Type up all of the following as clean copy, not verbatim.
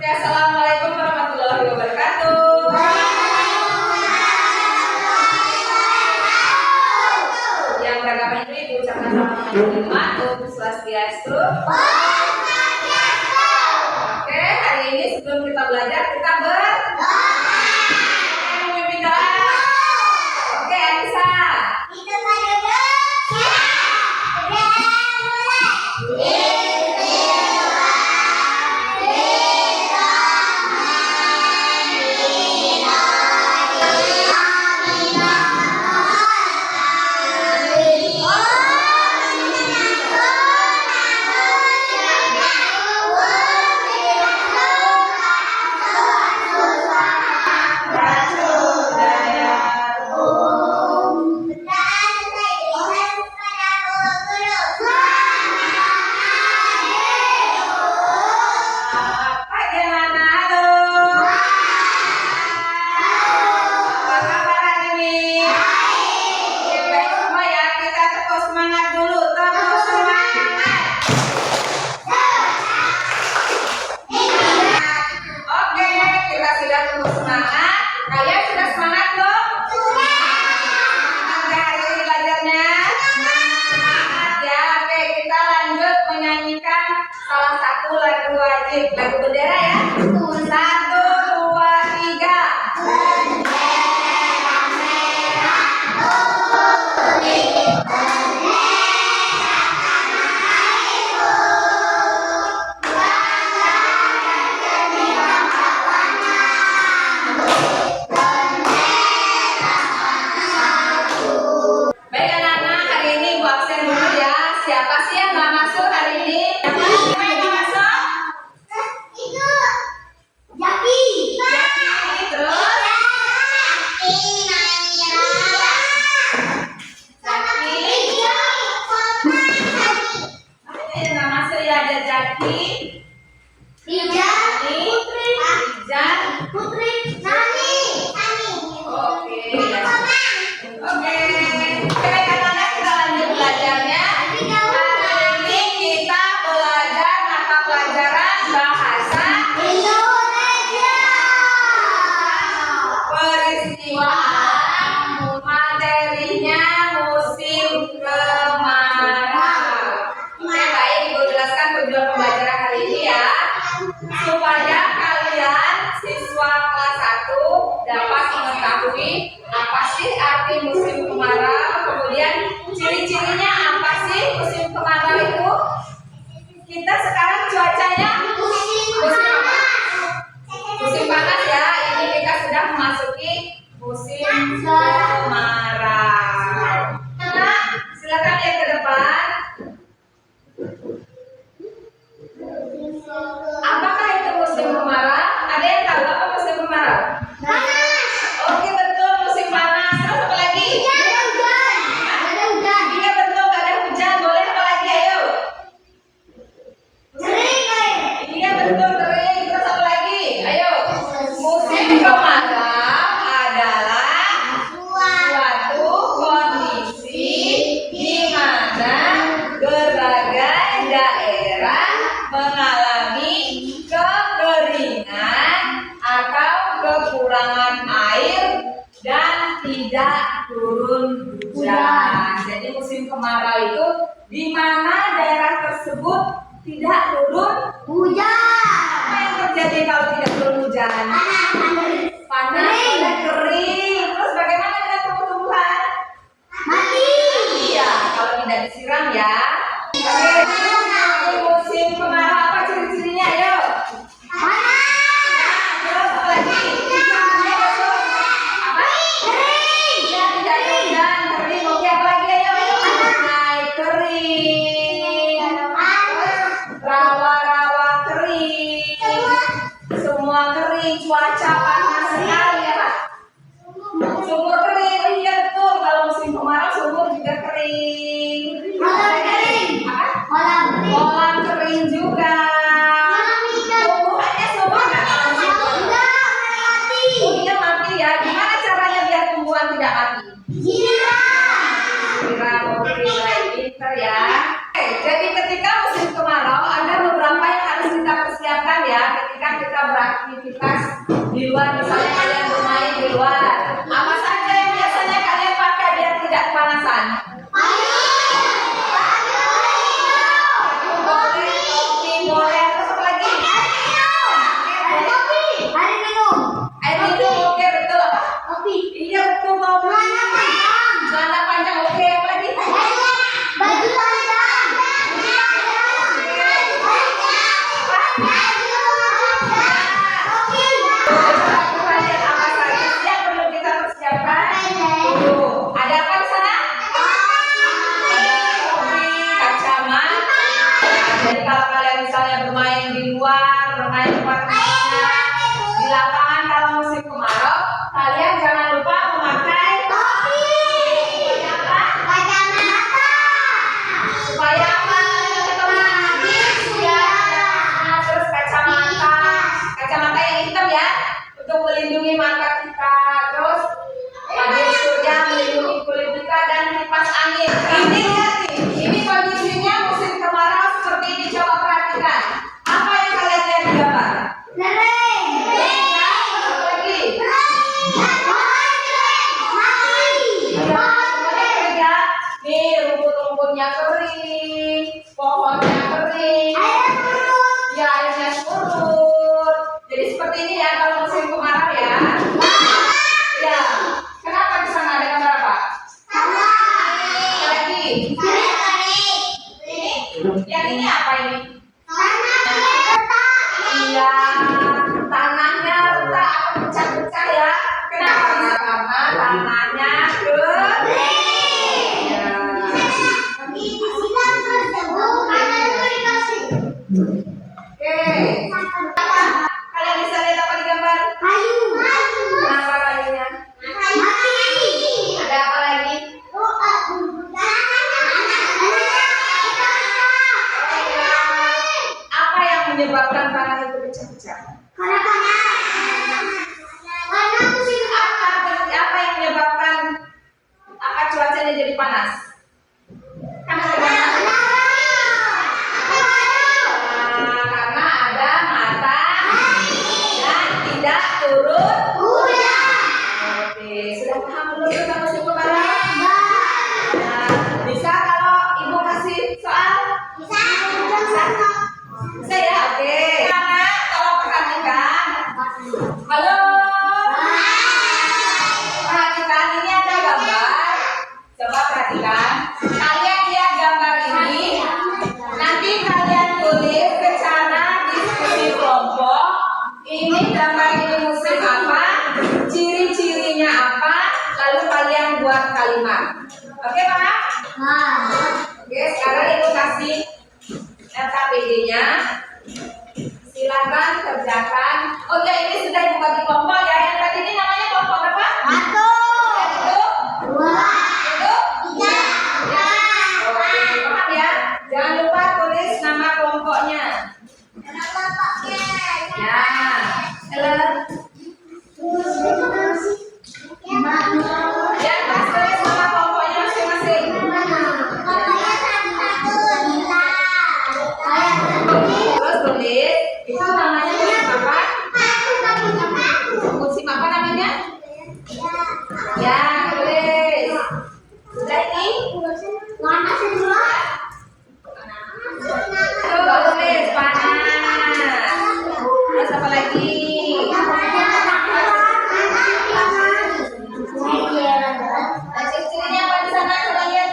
Oke, assalamualaikum warahmatullahi wabarakatuh. Yang beragama itu diucapkan sama Om Swastiastu. Oke, hari ini sebelum kita belajar kita memimpin doa. Oke, Anissa. Lagu bendera ya. 1, 2, 3. Bendera merah putih, bendera tanah airku, bangga dan gemilang kawannya, bendera bangsaku. Baik anak-anak, hari ini Ibu absen dulu ya. Siapa sih yang nggak masuk hari ini? Supaya kalian siswa kelas 1 dapat mengetahui apa sih arti musim kemarau, kemudian ciri-cirinya apa sih musim kemarau itu. Kita sekarang cuacanya musim panas ya. Ini kita sudah memasuki musim kemarau. Nah, silakan lihat ke depan. Apakah itu musim kemarau? Ada yang tahu apa musim kemarau? Panas. Oke, betul, musim panas. Terus apa lagi? Ada hujan. Ada hujan. Iya betul, ada hujan. Boleh apa lagi? Ayo. Kering. Iya betul, kering. Terus apa lagi? Ayo. Musim kemarau adalah suatu kondisi di mana berbagai daerah mengalami kekeringan atau kekurangan air dan tidak turun hujan. Jadi musim kemarau itu di mana daerah tersebut tidak turun hujan. Apa yang terjadi kalau tidak turun hujan? Panas, kering. Terus bagaimana dengan tumbuh-tumbuhan? Mati. Iya, kalau tidak disiram ya. Musim kemarau apa ciri-cirinya? Ayo. Panas. Terus apa lagi? Apa? Kering. Ya, tidak ada hujan, kering. Oke, apa lagi? Ayo. Naik kering. Rawa-rawa kering. Semua kering. Cuaca panas sekali ya, Pak. Sumur kering. Oh iya betul. Kalau musim kemarau sumur juga kering. Kolam kering juga. Tumbuhannya semua nggak mati. Oh iya mati ya. Gimana caranya biar tumbuhan tidak mati? Siram. Oke, baik, pinter ya. Oke, jadi ketika musim kemarau ada beberapa yang harus kita persiapkan ya ketika kita beraktivitas di luar, misalnya kalian bermain di luar. Apa saja yang biasanya kalian pakai biar tidak kepanasan? Boleh, terus apa lagi? Air minum, oke betul. Iya betul, topi. Celana panjang, oke. Apa lagi? Baju panjang. Apa saja yang perlu kita persiapkan? Ada apa di sana? Topi, kacamata. Jadi kalau kalian misalnya bermain di luar, bermain di parkiran, di lapangan kalau musim kemarau, kalian jangan lupa memakai topi. Supaya apa? Terus kacamata. Kacamata yang hitam ya, untuk melindungi mata kita. Terus tabir surya melindungi kulit kita dan kipas angin. Ini lihat nih, ini kondisinya musim kemarau seperti ini. Coba perhatikan. Apa yang kalian lihat di gambar? Nih rumput-rumputnya kering, pohonnya kering, ya airnya surut. Jadi seperti ini ya kalau musim kemarau ya. Ya, kenapa di sana ada gambar apa? Lagi. Yang ini apa ini? Iya, tanahnya retak atau pecah-pecah ya. Kenapa? Karena tanahnya kering. Oke. Kalian bisa lihat apa di gambar? Kenapa kayunya? Ada apa lagi? Apa yang menyebabkan tanah itu pecah-pecah? Apa yang menyebabkan cuacanya jadi panas? Karena ada matahari dan tidak turun hujan. Oke, sudah paham belum tentang musim kemarau? Bisa kalau ibu kasih soal? Bisa ya, oke. Anak, tolong perhatikan. Halo. Perhatikan, ini ada gambar. Coba perhatikan. Kalian lihat gambar ini. Nanti kalian tulis secara diskusi kelompok. Ini gambar ini musim apa? Ciri-cirinya apa? Lalu kalian buat kalimat. Oke, Pak? Oke, sekarang ibu kasih LKPD-nya. Silakan kerjakan. Oh ya, ini sudah ibu bagi kelompok ya. Yang tadi ini namanya kelompok apa? Paham ya? Jangan lupa tulis nama kelompoknya. Ya. Halo. Ya, tulis nama kelompoknya masing-masing. Terus tulis itu namanya musim apa? Musim apa namanya? Ya, tulis. Sudah ini? Tulis panas. Terus apa lagi? Ciri-cirinya apa di sana? Coba lihat.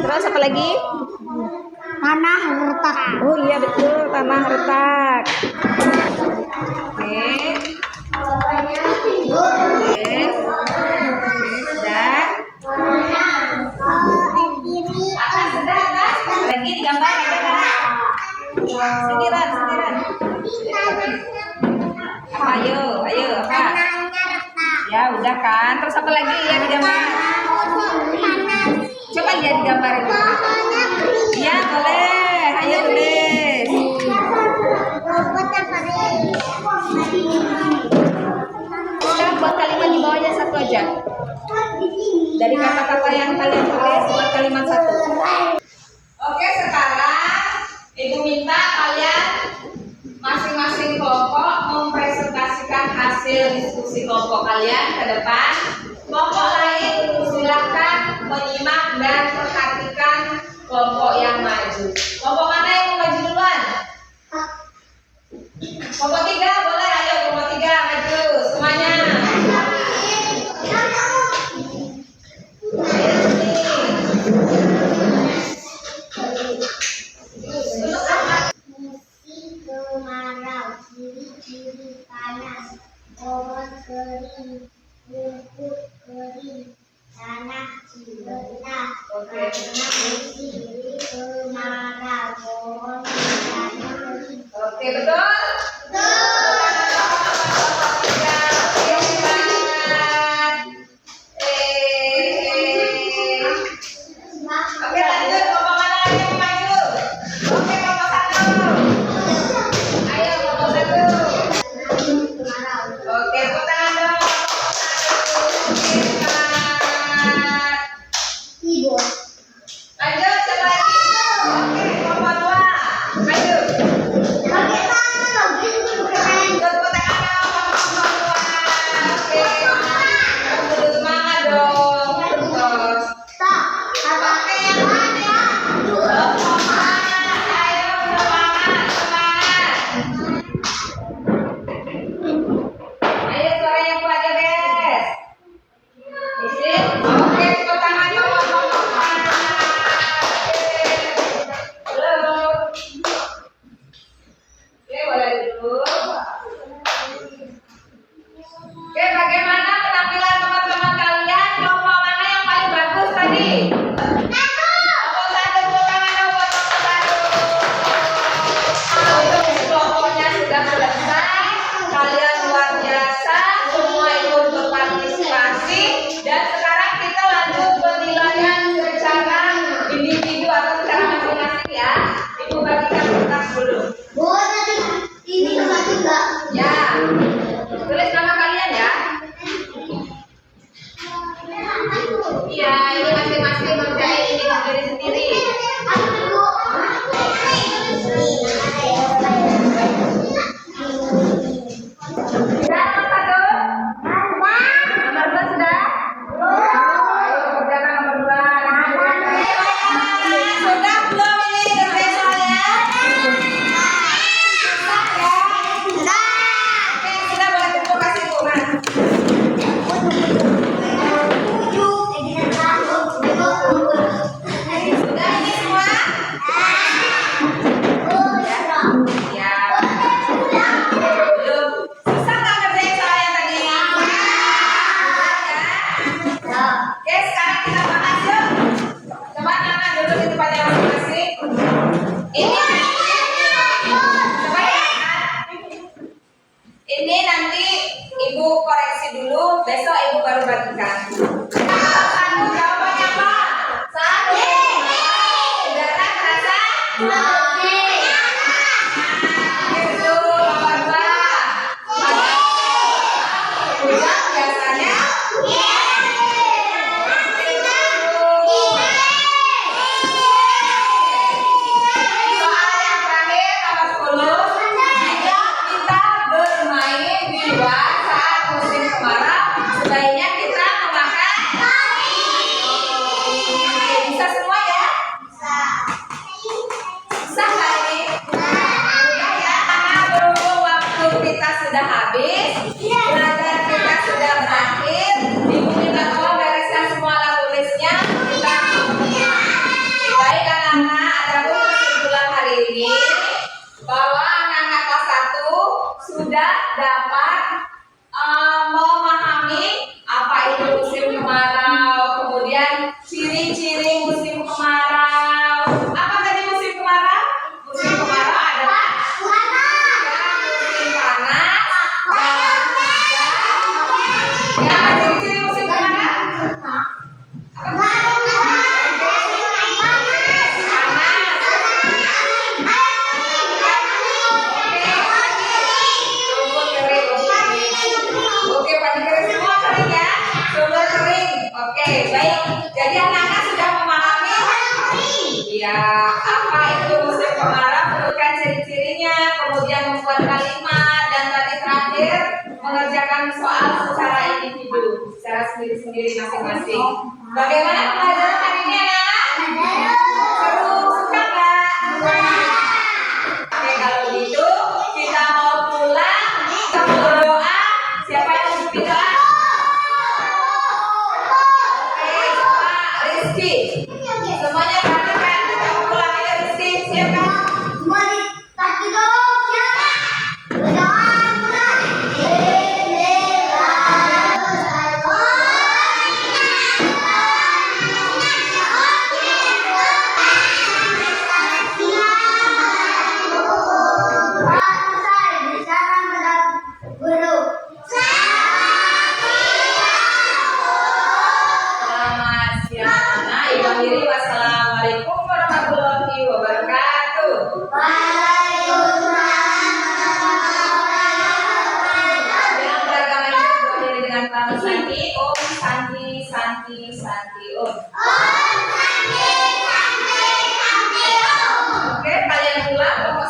Terus apa lagi? Tanah retak. Oh iya betul, tanah retak. Oke. Oke. Sudah. Sudah kan? Lagi di gambar ada kan? Sindiran. Apa, ayo, apa? Ya, udah kan. Terus apa lagi ya di gambar? Coba lihat di gambar itu. Ya, boleh. Ayo tulis. Sekarang buat kalimat di bawahnya satu aja. Dari kata-kata yang kalian tulis buat kalimat satu. Oke, sekarang Ibu minta kalian masing-masing kelompok mempresentasikan hasil diskusi kelompok kalian ke depan. Kelompok lain silakan menyimak dan perhatikan kelompok yang maju. Kelompok mana yang mau maju duluan? Kelompok 3 boleh, ayo kelompok 3 maju semuanya. Ayo sini. Musim kemarau, ciri-ciri panas, pohon kering, rumput kering, tanah ciletak. Karena musim kemarau, pohon menjadi kering. Oke, betul? Oke, lanjut. Kelompok mana lagi yang mau maju? Oke, kelompok 1. Ayo, kelompok 1. Oke, tepuk tangan dong. Oke, semangat. Lanjut, siapa lagi? Oke, kelompok 2. Maju. Tepuk tangan dong, kelompok 2. Oke, semangat dong. Terus. Oke, yang mana? Kelompok mana? Ayo, semangat. Ayo, suara yang kuat ya, guys. Isi. Oke, tepuk tangan dong, kelompok 4. Halo. Oke, boleh duduk. Oke, bagaimana penampilan teman-teman kalian? Kelompok mana yang paling bagus tadi? Kelompok 1, tepuk tangan dong buat kelompok 1. Untuk kelompoknya sudah selesai. Kalian luar biasa, semua ikut berpartisipasi. Dan sekarang kita lanjut penilaian secara individu atau secara masing-masing ya. Ibu bagikan kertas dulu. Ya, tulis nama kalian ya. Iya, ini masing-masing ngerjain ini sendiri-sendiri. Sudah nomor 1? Nomor 2 sudah? Ayo kerjakan nomor 2. Sudah belum ini ngerjain soalnya? Susah ya? Oke, sudah boleh tepuk kasih Bu, Mas. Sudah ini semua? Ya. Belum. Susah nggak ngerjain soalnya tadi? Susah ya? Oke, sekarang kita bahas yuk. Coba tangan dulu di tempatnya masing-masing. Ini coba ya. Ini nanti Ibu koreksi dulu, besok Ibu baru bagikan. Satu, jawabannya apa? 1. Udara terasa? Oke, betul. Nomor 2. Hujan biasanya? Soal yang terakhir, nomor 10. Jika kita bermain di luar saat musim kemarau, sebaiknya kita memakai bisa semua ya? Bisa nggak ini? Sudah ya, karena berhubung waktu kita sudah habis, belajar kita sudah berakhir. Ibu minta tolong bereskan semua alat tulisnya. Baik anak-anak, adapun kesimpulan hari ini bahwa anak-anak kelas 1 sudah dapat memahami apa itu musim kemarau, kemudian ciri-ciri musim kemarau. Apa tadi musim kemarau? Musim kemarau kalimat dan tadi terakhir mengerjakan soal secara individu, secara sendiri-sendiri masing-masing. Bagaimana pelajaran hari ini anak-anak? Seru, suka nggak? Oke, kalau gitu kita mau pulang, kita mau berdoa. Siapa yang mau bikin doa? Oke, coba Rizky. Semuanya perhatikan, kita mau pulang aja Rizky. Siap kan? Selamat siang anak. Ibu akhiri wassalamualaikum warahmatullahi wabarakatuh. Dalam beragama ini berakhir dengan kalimat Santi, Om Santi Santi Santi Om. Oke, kalian pulang. Pokok